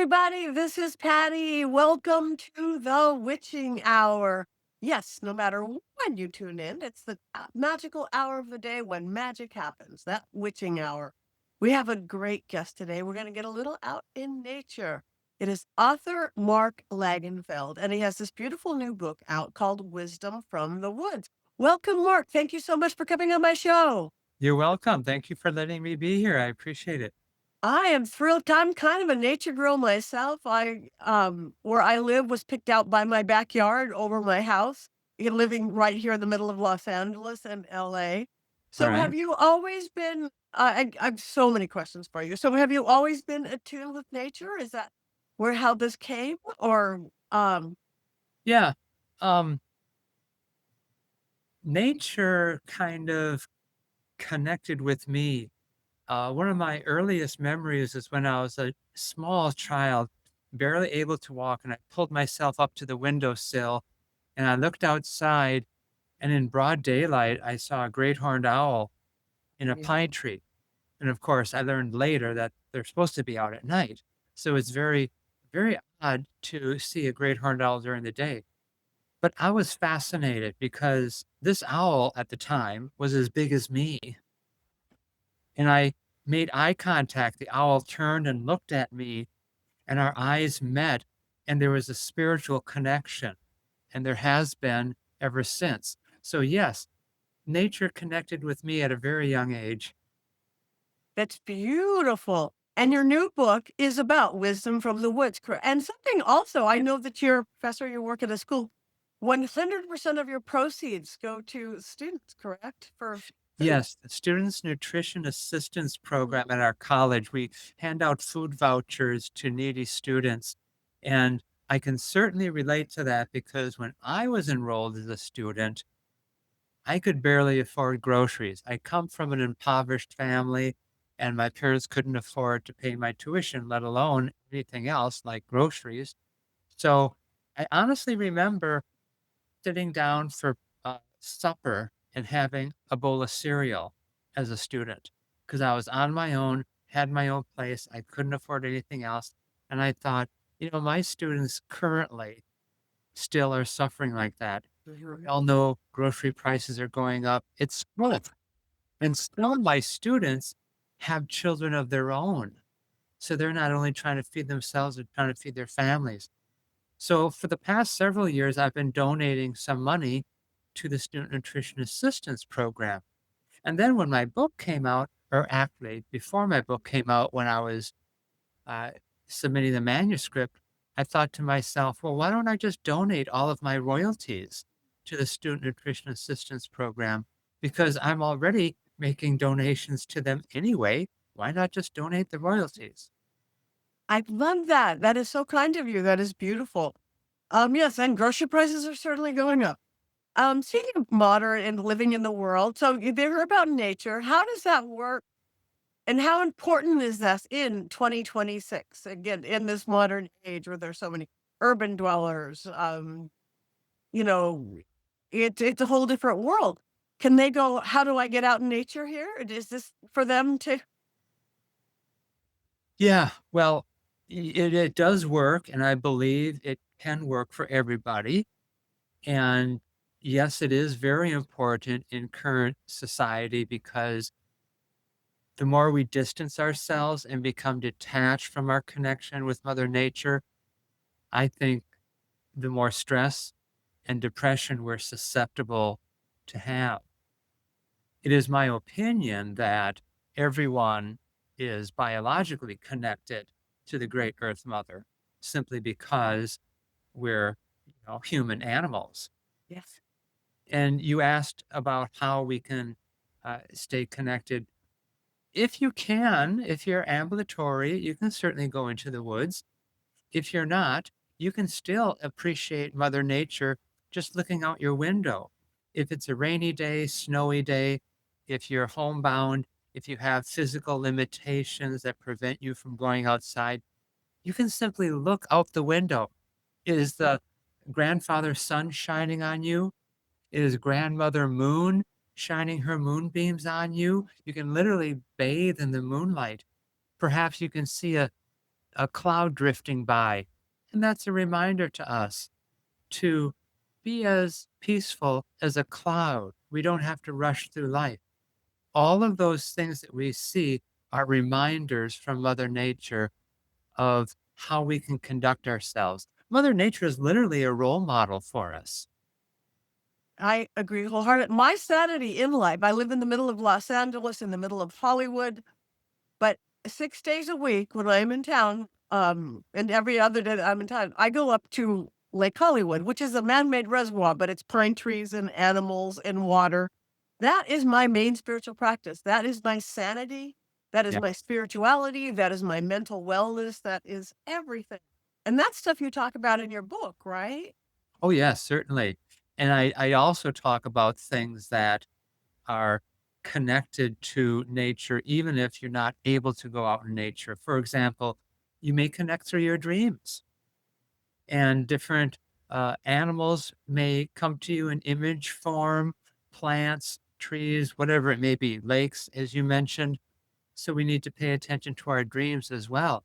everybody. This is Patty. Welcome to the Witching Hour. Yes, no matter when you tune in, it's the magical hour of the day when magic happens, that witching hour. We have a great guest today. We're going to get a little out in nature. It is author Mark Langenfeld, and he has this beautiful new book out called Wisdom from the Woods. Welcome, Mark. Thank you so much for coming on my show. You're welcome. Thank you for letting me be here. I appreciate it. I am thrilled. I'm kind of a nature girl myself. Where I live was picked out by my backyard over my house. Living right here in the middle of Los Angeles and LA. All So right. have you always been, I've so many questions for you. So have you always been attuned with nature? Is that how this came? Yeah. Um, Nature kind of connected with me. One of my earliest memories is when I was a small child, barely able to walk, and I pulled myself up to the windowsill and I looked outside, and in broad daylight, I saw a great horned owl in a Yeah. pine tree. And of course, I learned later that they're supposed to be out at night. So it's very, very odd to see a great horned owl during the day. But I was fascinated because this owl at the time was as big as me. And I made eye contact. The owl turned and looked at me, and our eyes met, and there was a spiritual connection. And there has been ever since. So, yes, nature connected with me at a very young age. That's beautiful. And your new book is about wisdom from the woods. And something also, I know that you're a professor, you work at a school. 100% of your proceeds go to students, correct? For food. Yes, the Students Nutrition Assistance Program at our college, we hand out food vouchers to needy students. And I can certainly relate to that because when I was enrolled as a student, I could barely afford groceries. I come from an impoverished family, and my parents couldn't afford to pay my tuition, let alone anything else like groceries. So I honestly remember sitting down for supper and having a bowl of cereal as a student because I was on my own, had my own place. I couldn't afford anything else. And I thought, my students currently still are suffering like that. We all know grocery prices are going up. It's rough. And still, my students have children of their own. So they're not only trying to feed themselves, they're trying to feed their families. So for the past several years, I've been donating some money to the Student Nutrition Assistance Program. And then when my book came out, or actually before my book came out, when I was uh, submitting the manuscript, I thought to myself, well, why don't I just donate all of my royalties to the Student Nutrition Assistance Program? Because I'm already making donations to them anyway. Why not just donate the royalties? I love that. That is so kind of you. That is beautiful. Yes, and grocery prices are certainly going up. Speaking of modern and living in the world, so they're about nature. How does that work? And how important is this in 2026? Again, in this modern age where there's so many urban dwellers, you know, it's a whole different world. Can they go, how do I get out in nature here? Is this for them to Yeah, well, it does work, and I believe it can work for everybody. And yes, it is very important in current society because the more we distance ourselves and become detached from our connection with Mother Nature, I think the more stress and depression we're susceptible to have. It is my opinion that everyone is biologically connected to the great Earth Mother simply because we're human animals. Yes. And you asked about how we can stay connected. If you can, if you're ambulatory, you can certainly go into the woods. If you're not, you can still appreciate Mother Nature just looking out your window. If it's a rainy day, snowy day, if you're homebound, if you have physical limitations that prevent you from going outside, you can simply look out the window. Is the grandfather sun shining on you? Is grandmother moon shining her moonbeams on you? You can literally bathe in the moonlight. Perhaps you can see a a cloud drifting by. And that's a reminder to us to be as peaceful as a cloud. We don't have to rush through life. All of those things that we see are reminders from Mother Nature of how we can conduct ourselves. Mother Nature is literally a role model for us. I agree wholeheartedly. My sanity in life, I live in the middle of Los Angeles, in the middle of Hollywood, but 6 days a week when I'm in town, and every other day that I'm in town, I go up to Lake Hollywood, which is a man-made reservoir, but it's pine trees and animals and water. That is my main spiritual practice. That is my sanity. That is Yeah. my spirituality. That is my mental wellness. That is everything. And that's stuff you talk about in your book, right? Oh, yes, certainly. And I also talk about things that are connected to nature, even if you're not able to go out in nature. For example, you may connect through your dreams, and different animals may come to you in image form, plants, trees, whatever it may be, lakes, as you mentioned. So we need to pay attention to our dreams as well.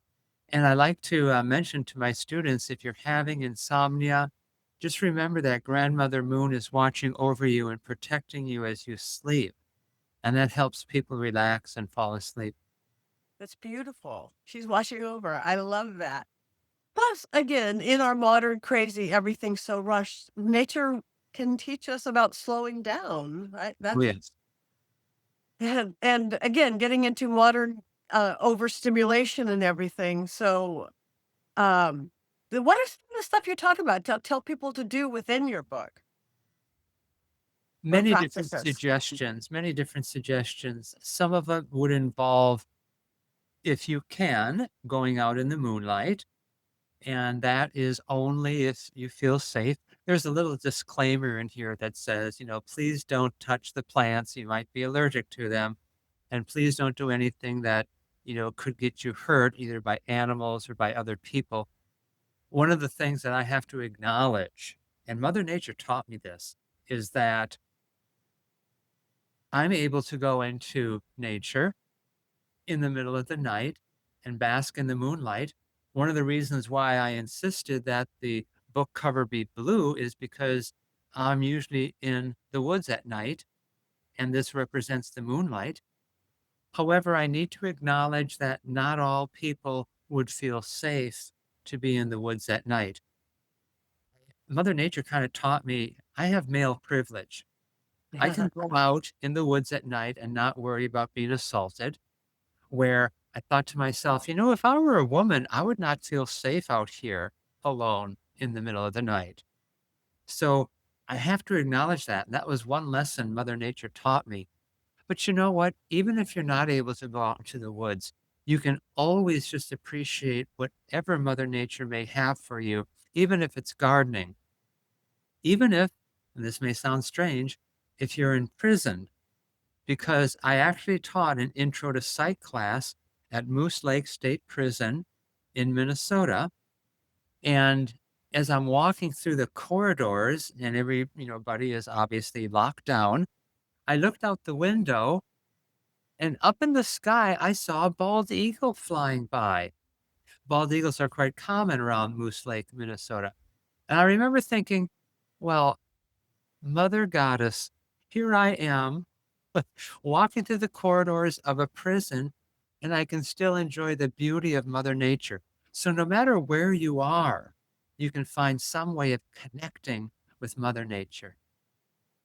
And I like to mention to my students, if you're having insomnia, just remember that grandmother moon is watching over you and protecting you as you sleep. And that helps people relax and fall asleep. That's beautiful. She's watching over. I love that. Plus, again, in our modern crazy, everything's so rushed, nature can teach us about slowing down, right? Oh, That's yes. and again, getting into modern overstimulation and everything. So, um, what are some of the stuff you talk about? Tell people to do within your book or Many different practices. suggestions, many different suggestions. Some of them would involve, if you can, going out in the moonlight, and that is only if you feel safe. There's a little disclaimer in here that says, please don't touch the plants. You might be allergic to them. And please don't do anything that, could get you hurt either by animals or by other people. One of the things that I have to acknowledge, and Mother Nature taught me this, is that I'm able to go into nature in the middle of the night and bask in the moonlight. One of the reasons why I insisted that the book cover be blue is because I'm usually in the woods at night, and this represents the moonlight. However, I need to acknowledge that not all people would feel safe to be in the woods at night. Mother Nature kind of taught me I have male privilege. I can go out in the woods at night and not worry about being assaulted. Where I thought to myself, if I were a woman, I would not feel safe out here alone in the middle of the night. So I have to acknowledge that. And that was one lesson Mother Nature taught me. But you know what? Even if you're not able to go out into the woods, you can always just appreciate whatever Mother Nature may have for you, even if it's gardening. Even if, and this may sound strange, if you're in prison, because I actually taught an intro to psych class at Moose Lake State Prison in Minnesota. And as I'm walking through the corridors and everybody is obviously locked down, I looked out the window and up in the sky, I saw a bald eagle flying by. Bald eagles are quite common around Moose Lake, Minnesota. And I remember thinking, well, Mother Goddess, here I am walking through the corridors of a prison, and I can still enjoy the beauty of Mother Nature. So no matter where you are, you can find some way of connecting with Mother Nature.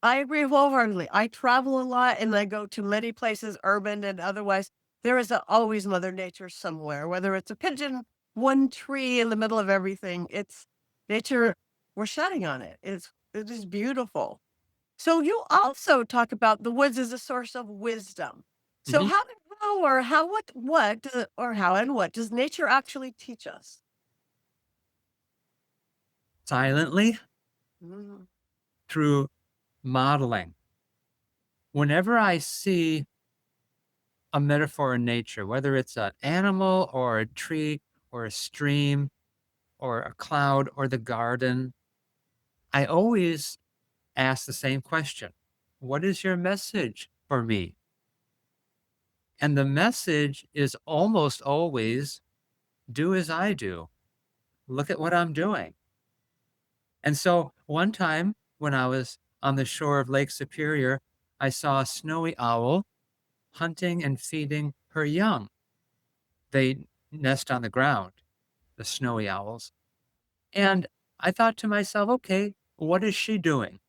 I agree wholeheartedly. I travel a lot and I go to many places, urban and otherwise. There is always Mother Nature somewhere, whether it's a pigeon, one tree in the middle of everything. It's nature. We're shedding on it. It is beautiful. So you also talk about the woods as a source of wisdom. So Mhm. how or how or how and what does nature actually teach us? Silently Mhm. through modeling. Whenever I see a metaphor in nature, whether it's an animal or a tree or a stream or a cloud or the garden, I always ask the same question. What is your message for me? And the message is almost always do as I do. Look at what I'm doing. And so one time when I was on the shore of Lake Superior, I saw a snowy owl hunting and feeding her young. They nest on the ground, the snowy owls. And I thought to myself, okay, what is she doing?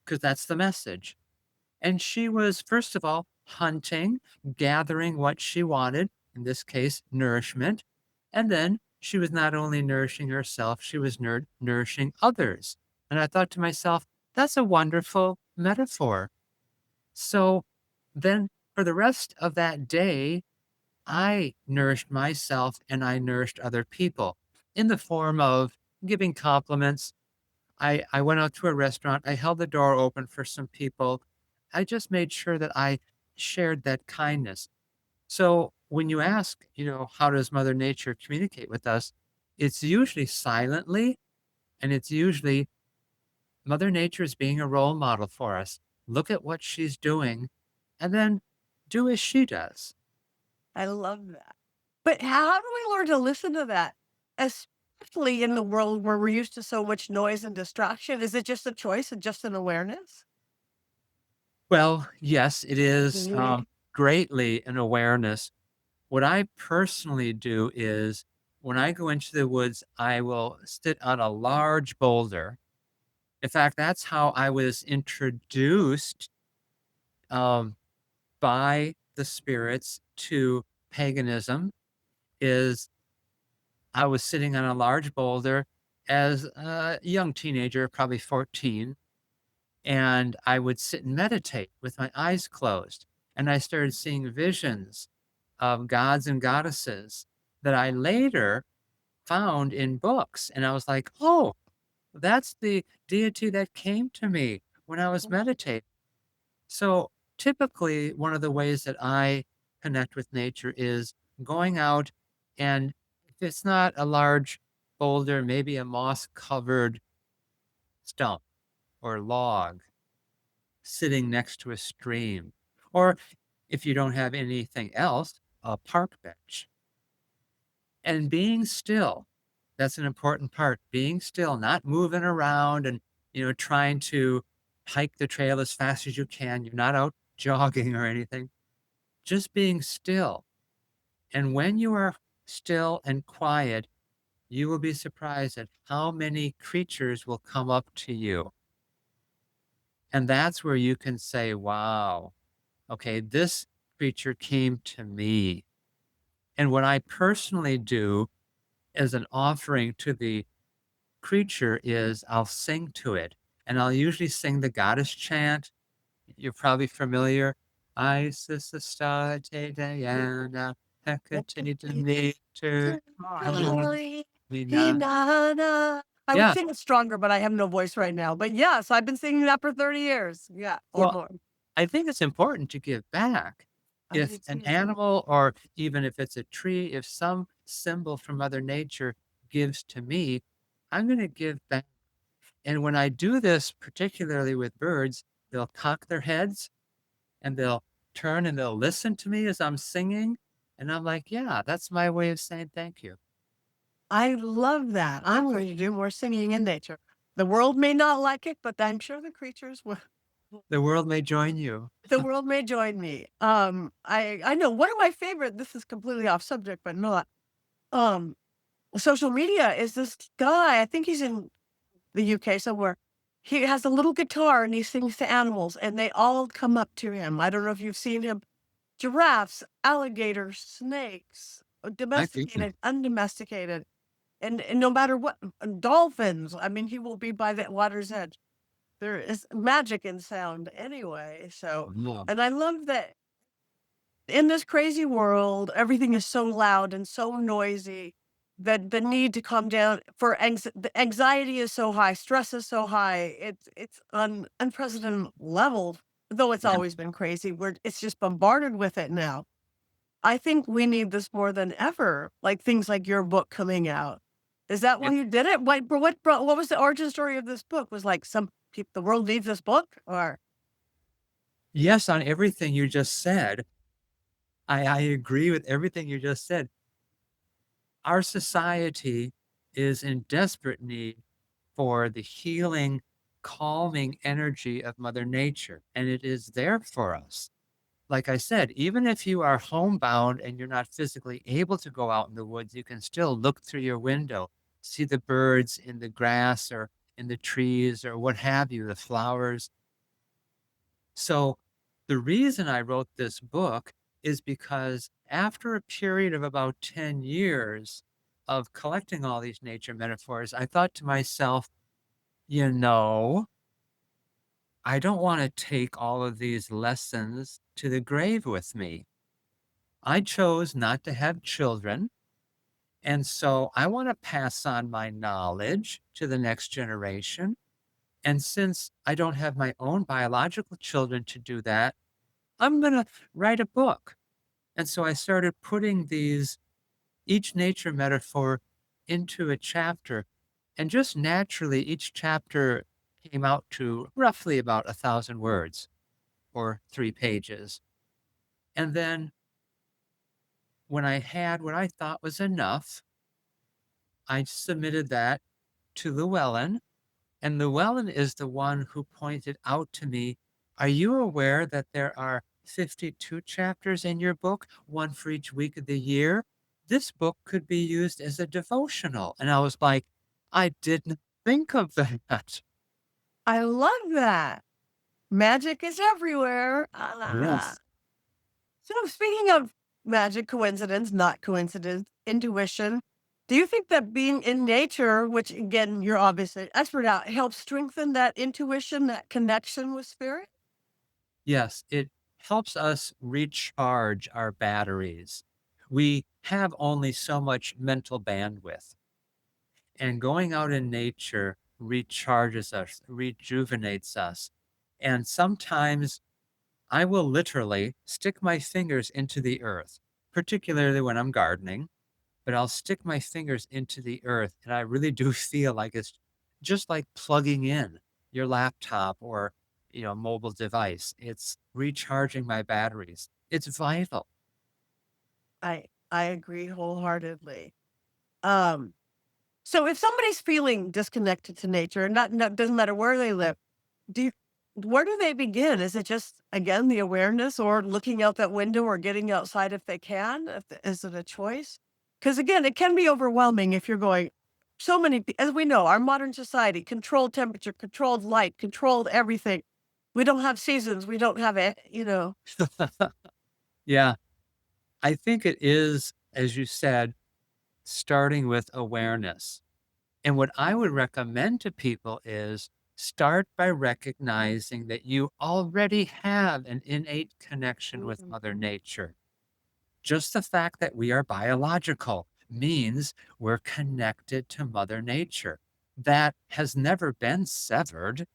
Because that's the message. And she was, first of all, hunting, gathering what she wanted, in this case, nourishment. And then she was not only nourishing herself, she was nourishing others. And I thought to myself, that's a wonderful metaphor. So then for the rest of that day, I nourished myself and I nourished other people in the form of giving compliments. I went out to a restaurant. I held the door open for some people. I just made sure that I shared that kindness. So when you ask, how does Mother Nature communicate with us? It's usually silently, and it's usually Mother Nature is being a role model for us. Look at what she's doing, and then do as she does. I love that. But how do we learn to listen to that? Especially in the world where we're used to so much noise and distraction. Is it just a choice and just an awareness? Well, yes, it is Mhm. greatly an awareness. What I personally do is when I go into the woods, I will sit on a large boulder. In fact, that's how I was introduced um, by the spirits to paganism. Is I was sitting on a large boulder as a young teenager, probably 14, and I would sit and meditate with my eyes closed. And I started seeing visions of gods and goddesses that I later found in books. And I was like, oh, that's the deity that came to me when I was meditating. So typically, one of the ways that I connect with nature is going out, and if it's not a large boulder, maybe a moss covered stump or log sitting next to a stream. Or if you don't have anything else, a park bench. And being still, that's an important part. Being still, not moving around and, trying to hike the trail as fast as you can. You're not out jogging or anything, just being still. And when you are still and quiet, you will be surprised at how many creatures will come up to you. And that's where you can say, wow, okay, this creature came to me. And what I personally do as an offering to the creature is I'll sing to it. And I'll usually sing the goddess chant. You're probably familiar. Isis, Astarte, Diana, Hecate, Demeter, Nina. Inanna. I would Yeah. sing it stronger, but I have no voice right now. But yes, I've been singing that for 30 years. Yeah, or Well, more. I think it's important to give back. I If do an too. animal or even if it's a tree, if some symbol from Mother Nature gives to me, I'm going to give back. And when I do this, particularly with birds, they'll cock their heads and they'll turn and they'll listen to me as I'm singing. And I'm like, yeah, that's my way of saying thank you. I love that. I'm going to do more singing in nature. The world may not like it, but I'm sure the creatures will. The world may join you. The world may join me. I know one of my favorite. This is completely off subject, but not. Um, Social media is this guy. I think he's in the UK somewhere. He has a little guitar and he sings to animals, and they all come up to him. I don't know if you've seen him. Giraffes, alligators, snakes, I think so. domesticated, undomesticated, and no matter what, dolphins. I mean, he will be by the water's edge. There is magic in sound anyway. So, Yeah. and I love that in this crazy world, everything is so loud and so noisy that the need to calm down for the anxiety is so high, stress is so high. It's on unprecedented level, though it's Yeah. always been crazy. It's just bombarded with it now. I think we need this more than ever. Like things like your book coming out. Is that why It, you did it? What was the origin story of this book? Was like some people the world needs this book, or yes, on everything you just said. I agree with everything you just said. Our society is in desperate need for the healing, calming energy of Mother Nature, and it is there for us. Like I said, even if you are homebound and you're not physically able to go out in the woods, you can still look through your window, see the birds in the grass or in the trees or what have you, the flowers. So, the reason I wrote this book is because after a period of about 10 years of collecting all these nature metaphors, I thought to myself, you know, I don't want to take all of these lessons to the grave with me. I chose not to have children. And so I want to pass on my knowledge to the next generation. And since I don't have my own biological children to do that, I'm going to write a book. And so I started putting each nature metaphor into a chapter. And just naturally, each chapter came out to roughly about 1,000 words or 3 pages. And then when I had what I thought was enough, I submitted that to Llewellyn. And Llewellyn is the one who pointed out to me, are you aware that there are 52 chapters in your book, one for each week of the year? This book could be used as a devotional. And I was like, I didn't think of that. I love that. Magic is everywhere. Yes. So speaking of magic, coincidence, not coincidence, intuition, do you think that being in nature, which again you're obviously an expert at, helps strengthen that intuition, that connection with spirit? Yes, it helps us recharge our batteries. We have only so much mental bandwidth. And going out in nature recharges us, rejuvenates us. And sometimes I will literally stick my fingers into the earth, particularly when I'm gardening, but I'll stick my fingers into the earth and I really do feel like it's just like plugging in your laptop or mobile device. It's recharging my batteries. It's vital. I agree wholeheartedly. Um, so if somebody's feeling disconnected to nature, not doesn't matter where they live, do you, where do they begin? Is it just again the awareness, or looking out that window, or getting outside if they can? Is it a choice? Because again, it can be overwhelming if you're going. So many, as we know, our modern society, controlled temperature, controlled light, controlled everything. We don't have seasons. We don't have it. Yeah, I think it is, as you said, starting with awareness. And what I would recommend to people is start by recognizing that you already have an innate connection with Mhm. Mother Nature. Just the fact that we are biological means we're connected to Mother Nature. That has never been severed.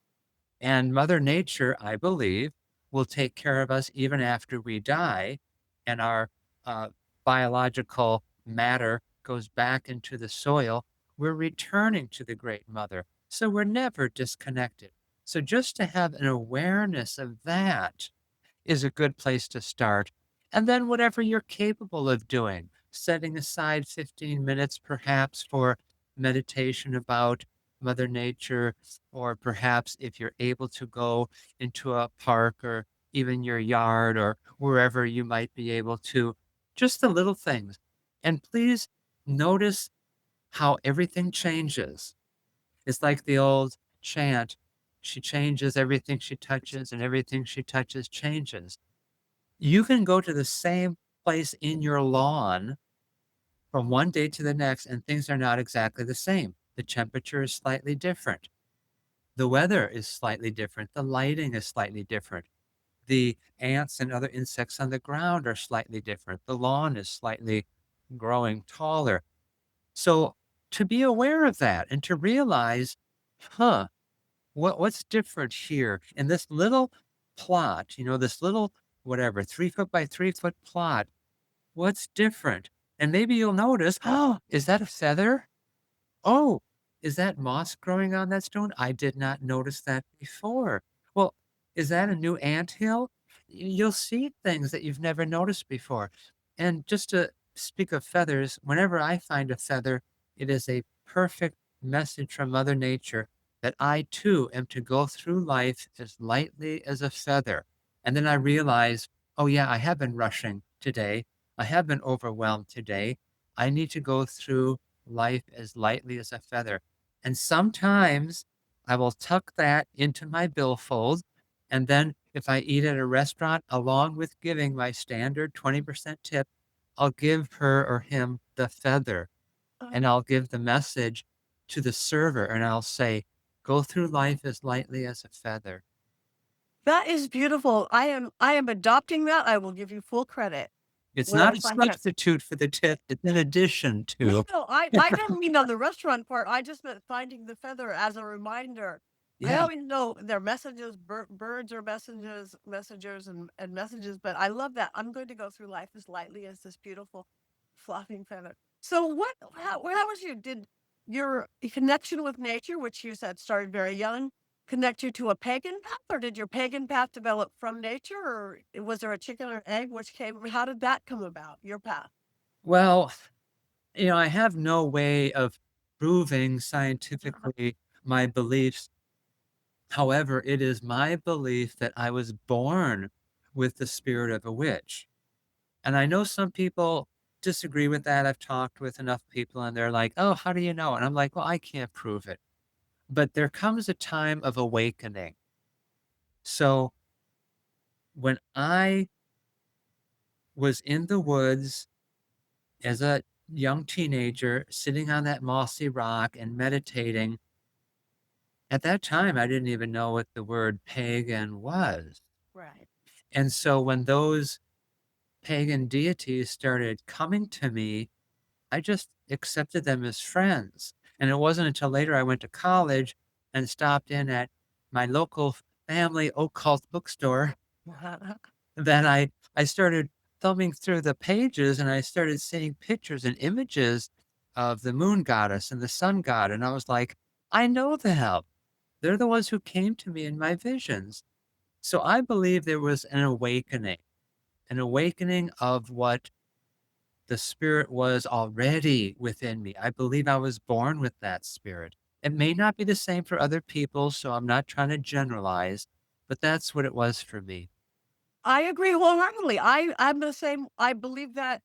And Mother Nature, I believe, will take care of us even after we die and our uh, biological matter goes back into the soil. We're returning to the Great Mother. So we're never disconnected. So just to have an awareness of that is a good place to start. And then whatever you're capable of doing, setting aside 15 minutes perhaps for meditation about Mother Nature, or perhaps if you're able to go into a park or even your yard or wherever you might be able to, just the little things. And please notice how everything changes. It's like the old chant, she changes everything she touches, and everything she touches changes. You can go to the same place in your lawn from one day to the next, and things are not exactly the same. The temperature is slightly different. The weather is slightly different. The lighting is slightly different. The ants and other insects on the ground are slightly different. The lawn is slightly growing taller. So to be aware of that and to realize, huh, what's different here in this little plot, this little whatever 3 foot by 3 foot plot, what's different? And maybe you'll notice, oh, is that a feather? Oh, is that moss growing on that stone? I did not notice that before. Well, is that a new anthill? You'll see things that you've never noticed before. And just to speak of feathers, whenever I find a feather, it is a perfect message from Mother Nature that I too am to go through life as lightly as a feather. And then I realize, oh, yeah, I have been rushing today. I have been overwhelmed today. I need to go through life as lightly as a feather. And sometimes I will tuck that into my billfold. And then if I eat at a restaurant, along with giving my standard 20% tip, I'll give her or him the feather, Uh, and I'll give the message to the server, and I'll say, "Go through life as lightly as a feather." that is beautiful. I am adopting that. I will give you full credit It's when I not a find that. substitute for the tip, it's in addition No, to. no, I didn't mean on the restaurant part. I just meant finding the feather as a reminder. I Yeah. always know their messages, birds are messages, messengers, and messages. But I love that. I'm going to go through life as lightly as this beautiful, fluffing feather. So, what? How was you? Did your connection with nature, which you said started very young, connect you to a pagan path, or did your pagan path develop from nature, or was there a chicken or egg which came? How did that come about? Your path. Well, I have no way of proving Uh-huh. scientifically my beliefs. However, it is my belief that I was born with the spirit of a witch. And I know some people disagree with that. I've talked with enough people and they're like, "Oh, how do you know?" And I'm like, "Well, I can't prove it." But there comes a time of awakening. So when I was in the woods as a young teenager, sitting on that mossy rock and meditating, at that time, I didn't even know what the word pagan was. Right. And so when those pagan deities started coming to me, I just accepted them as friends. And it wasn't until later I went to college and stopped in at my local family occult bookstore that I started thumbing through the pages and I started seeing pictures and images of the moon goddess and the sun god. And I was like, I know them. They're the ones who came to me in my visions. So I believe there was an awakening of what the spirit was already within me. I believe I was born with that spirit. It may not be the same for other people, so I'm not trying to generalize, but that's what it was for me. I agree wholeheartedly. I'm the same. I believe that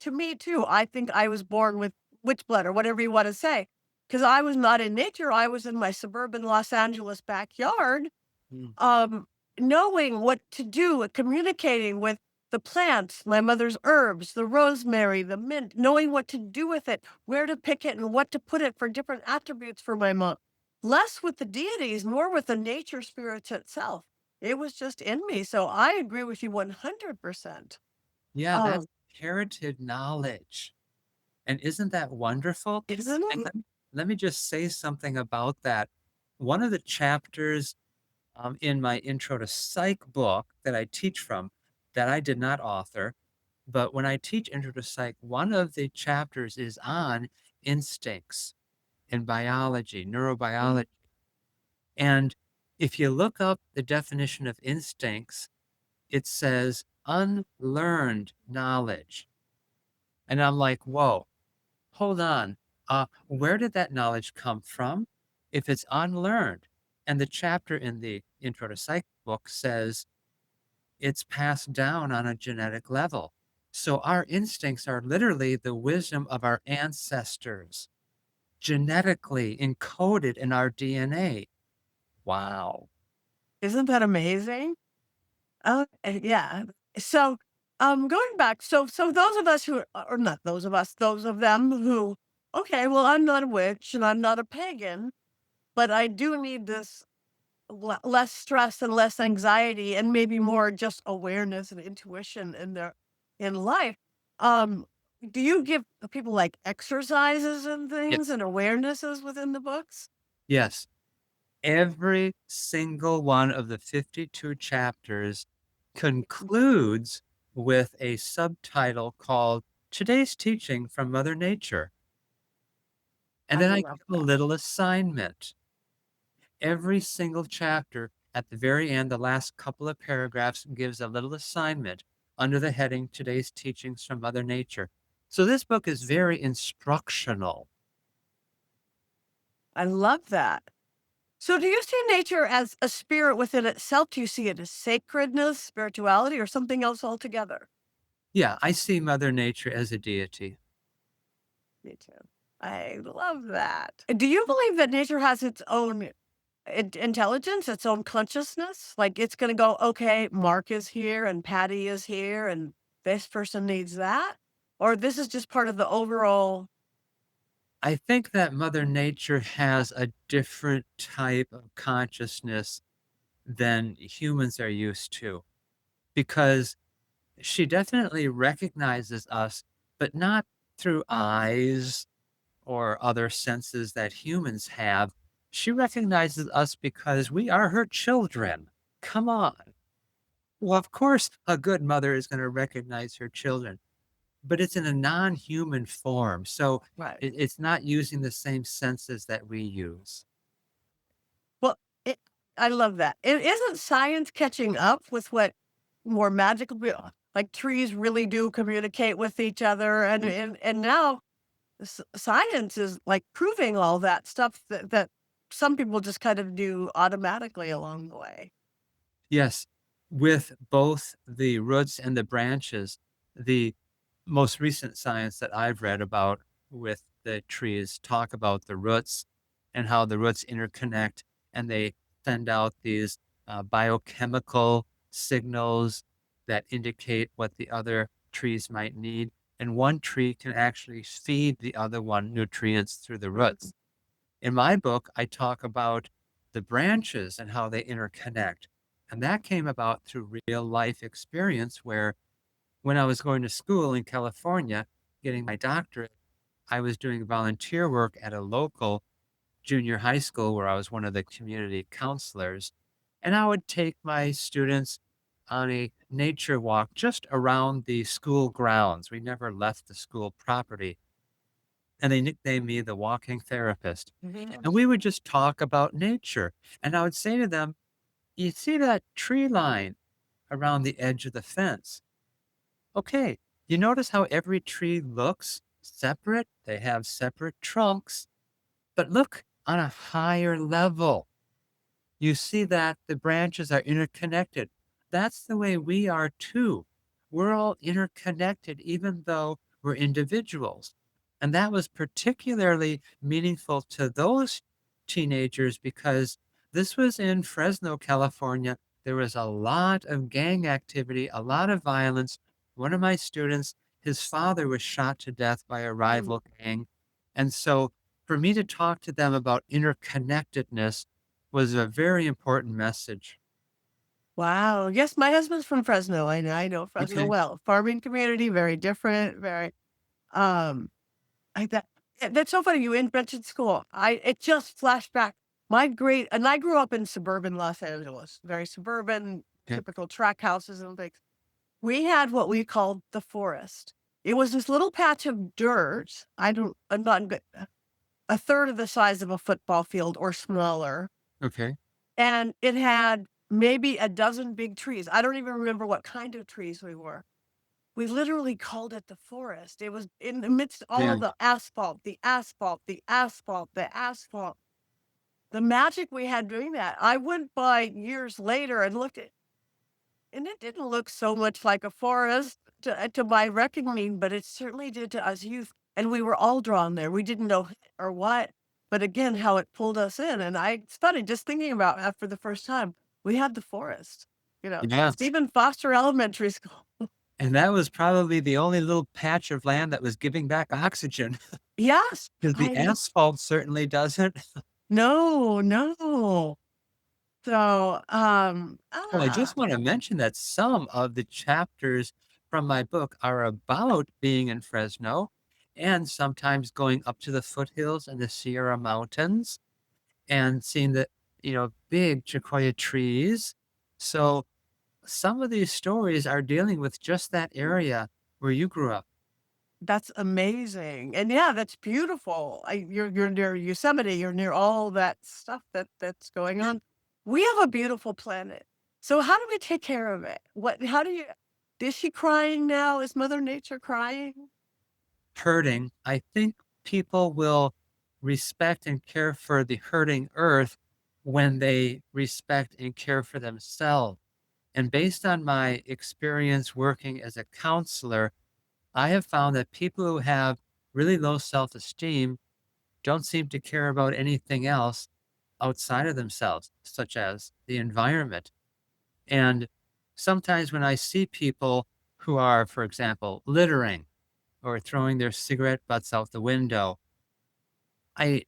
to me too. I think I was born with witch blood or whatever you want to say. Because I was not in nature. I was in my suburban Los Angeles backyard, Mm. um, knowing what to do, communicating with the plants, my mother's herbs, the rosemary, the mint, knowing what to do with it, where to pick it, and what to put it for different attributes for my mom. Less with the deities, more with the nature spirits itself. It was just in me. So I agree with you 100%. Yeah, that's Um, inherited knowledge. And isn't that wonderful? isn't And it? let me just say something about that. One of the chapters in my intro to psych book that I teach from, that I did not author, but when I teach intro to psych, one of the chapters is on instincts in biology, neurobiology. And if you look up the definition of instincts, it says unlearned knowledge. And I'm like, whoa, hold on. Where did that knowledge come from? If it's unlearned, and the chapter in the intro to psych book says it's passed down on a genetic level. So our instincts are literally the wisdom of our ancestors, genetically encoded in our DNA. Wow. Isn't that amazing? Yeah. So, going back, so those of us who, or not those of us, those of them who, okay, well, I'm not a witch and I'm not a pagan, but I do need this less stress and less anxiety and maybe more just awareness and intuition in life. Um, do you give people like exercises and things Yes. and awarenesses within the books? Yes. Every single one of the 52 chapters concludes with a subtitle called Today's Teaching from Mother Nature. And I then I love give a that. little assignment. Every single chapter at the very end, the last couple of paragraphs gives a little assignment under the heading Today's Teachings from Mother Nature. So this book is very instructional. I love that. So do you see nature as a spirit within itself? Do you see it as sacredness, spirituality, or something else altogether? Yeah, I see Mother Nature as a deity. Me too. I love that. Do you believe that nature has its own intelligence, its own consciousness? Like it's going to go, okay, Mark is here and Patty is here and this person needs that? Or this is just part of the overall. I think that Mother Nature has a different type of consciousness than humans are used to because she definitely recognizes us, but not through eyes or other senses that humans have. She recognizes us because we are her children. Come on. Well, of course, a good mother is going to recognize her children, but it's in a non-human form. So Right. it's not using the same senses that we use. Well, it, I love that. It isn't science catching up with what more magical, like trees really do communicate with each other. And now science is like proving all that stuff that some people just kind of do automatically along the way. Yes, with both the roots and the branches, the most recent science that I've read about with the trees talk about the roots and how the roots interconnect and they send out these biochemical signals that indicate what the other trees might need. And one tree can actually feed the other one nutrients through the roots. In my book, I talk about the branches and how they interconnect. And that came about through real life experience where when I was going to school in California, getting my doctorate, I was doing volunteer work at a local junior high school where I was one of the community counselors. And I would take my students on a nature walk just around the school grounds. We never left the school property. And they nicknamed me the walking therapist. Mhm. And we would just talk about nature. And I would say to them, you see that tree line around the edge of the fence? Okay, you notice how every tree looks separate? They have separate trunks, but look on a higher level. You see that the branches are interconnected. That's the way we are too. We're all interconnected, even though we're individuals. And that was particularly meaningful to those teenagers because this was in Fresno, California. There was a lot of gang activity, a lot of violence. One of my students, his father was shot to death by a Mm. rival gang. And so for me to talk to them about interconnectedness was a very important message. Wow. Yes, my husband's from Fresno. I know Fresno Okay. well. Farming community, very different, very um that that's so funny you mentioned school. It just flashed back. My great and I grew up in suburban Los Angeles, very suburban, Okay. typical track houses and things. We had what we called the forest. It was this little patch of dirt. I'm not good. A third of the size of a football field or smaller. Okay. And it had maybe a dozen big trees. I don't even remember what kind of trees we were. We literally called it the forest. It was in the midst of all Yeah. the asphalt, the asphalt, the asphalt, the asphalt. The magic we had doing that. I went by years later and looked at, and it didn't look so much like a forest to my reckoning, but it certainly did to us youth. And we were all drawn there. We didn't know or what, but again, how it pulled us in. And it's funny just thinking about that for the first time. We had the forest, Yeah. Stephen Foster Elementary School. And that was probably the only little patch of land that was giving back oxygen Yes, because the I asphalt certainly doesn't. no, no. So, Well, I just want to mention that some of the chapters from my book are about being in Fresno and sometimes going up to the foothills and the Sierra Mountains and seeing the, big Sequoia trees. So some of these stories are dealing with just that area where you grew up. that's amazing. And yeah, that's beautiful. You're near Yosemite, you're near all that stuff that's going on. We have a beautiful planet. So how do we take care of it? How do you is she crying now? Is Mother Nature crying? hurting, I think people will respect and care for the hurting earth when they respect and care for themselves. And based on my experience working as a counselor, I have found that people who have really low self esteem don't seem to care about anything else outside of themselves, such as the environment. And sometimes when I see people who are, for example, littering or throwing their cigarette butts out the window, I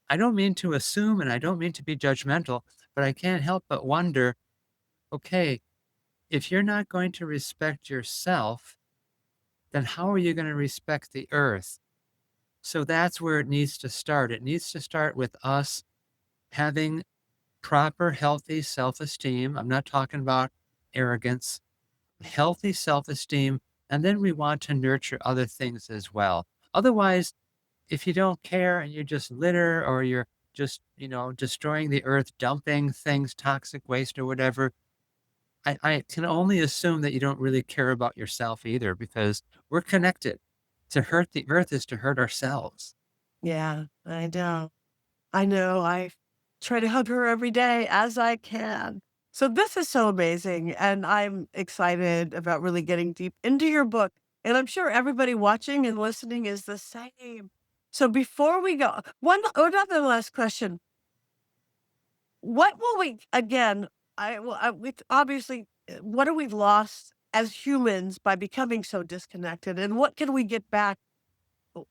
I don't mean to assume and I don't mean to be judgmental, but I can't help but wonder, okay, if you're not going to respect yourself, then how are you going to respect the earth? So that's where it needs to start. It needs to start with us having proper, healthy self esteem. I'm not talking about arrogance, healthy self esteem. And then we want to nurture other things as well. Otherwise, if you don't care and you just litter or you're just, destroying the earth, dumping things, toxic waste or whatever, I can only assume that you don't really care about yourself either because we're connected. To hurt the earth is to hurt ourselves. Yeah, I know. I know. I try to hug her every day as I can. So this is so amazing, and I'm excited about really getting deep into your book. And I'm sure everybody watching and listening is the same. So before we go, another last question. What will we again? We obviously what are we lost as humans by becoming so disconnected, and what can we get back?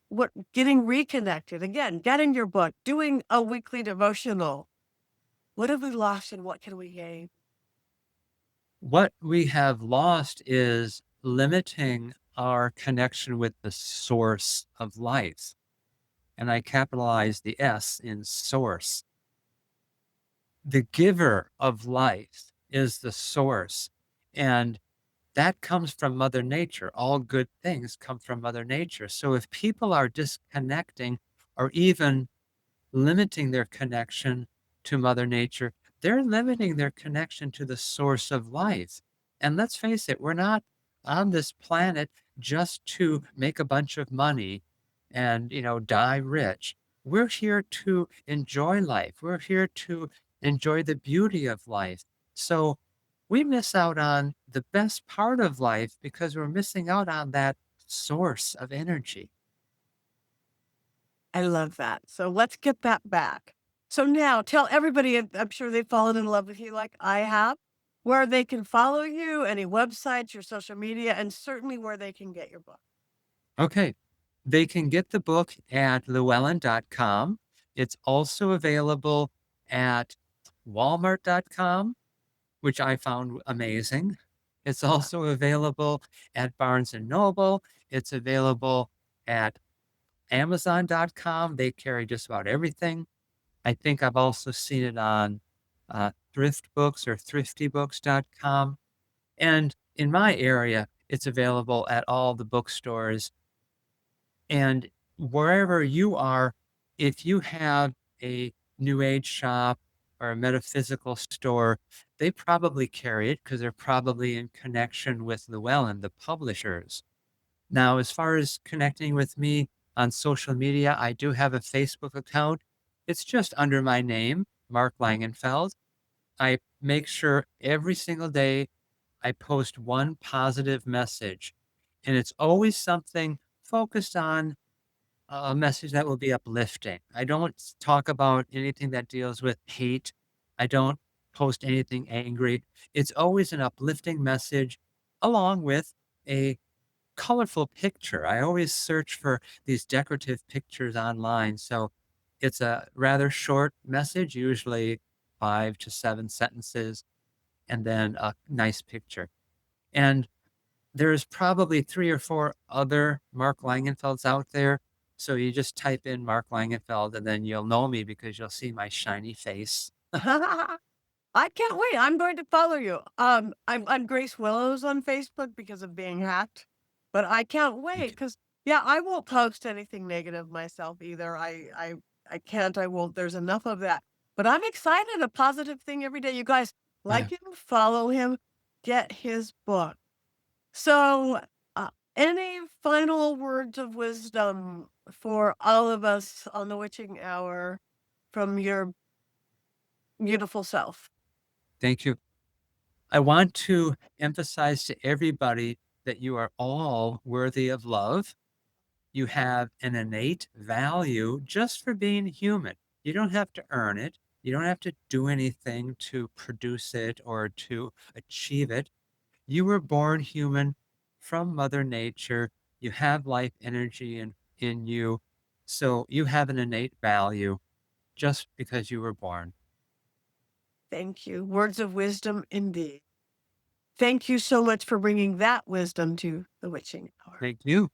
What getting reconnected again? Getting your book, doing a weekly devotional. What have we lost and what can we gain? What we have lost is limiting our connection with the source of life. And I capitalize the S in source. The giver of life is the source. And that comes from Mother Nature. All good things come from Mother Nature. So if people are disconnecting or even limiting their connection to Mother Nature, they're limiting their connection to the source of life. And let's face it, we're not on this planet just to make a bunch of money and, die rich. We're here to enjoy life. We're here to enjoy the beauty of life. So we miss out on the best part of life because we're missing out on that source of energy. I love that. So let's get that back. So now tell everybody, and I'm sure they've fallen in love with you like I have, where they can follow you, any websites, your social media, and certainly where they can get your book. Okay. They can get the book at llewellyn.com. It's also available at walmart.com, which I found amazing. It's also available at Barnes& and Noble. It's available at amazon.com. They carry just about everything. I think I've also seen it on thrift books or thriftybooks.com. And in my area, it's available at all the bookstores. And wherever you are, if you have a new age shop or a metaphysical store, they probably carry it because they're probably in connection with Llewellyn, the publishers. Now, as far as connecting with me on social media, I do have a Facebook account. It's just under my name, Mark Langenfeld. I make sure every single day I post one positive message, and it's always something focused on a message that will be uplifting. I don't talk about anything that deals with hate. I don't post anything angry. It's always an uplifting message along with a colorful picture. I always search for these decorative pictures online. So it's a rather short message, usually 5 to 7 sentences, and then a nice picture. And there's probably 3 or 4 other Mark Langenfelds out there. So you just type in Mark Langenfeld and then you'll know me because you'll see my shiny face. I can't wait. I'm going to follow you. I'm Grace Willows on Facebook because of being hacked, but I can't wait Okay. because yeah, I won't post anything negative myself either. I can't. I won't. There's enough of that. But I'm excited. A positive thing every day. You guys Yeah. like him, follow him, get his book. So Any final words of wisdom for all of us on the witching hour from your beautiful self? Thank you. I want to emphasize to everybody that you are all worthy of love. You have an innate value just for being human. You don't have to earn it. You don't have to do anything to produce it or to achieve it. You were born human from Mother Nature. You have life energy in you. So you have an innate value just because you were born. Thank you. Words of wisdom indeed. Thank you so much for bringing that wisdom to the witching hour. Thank you.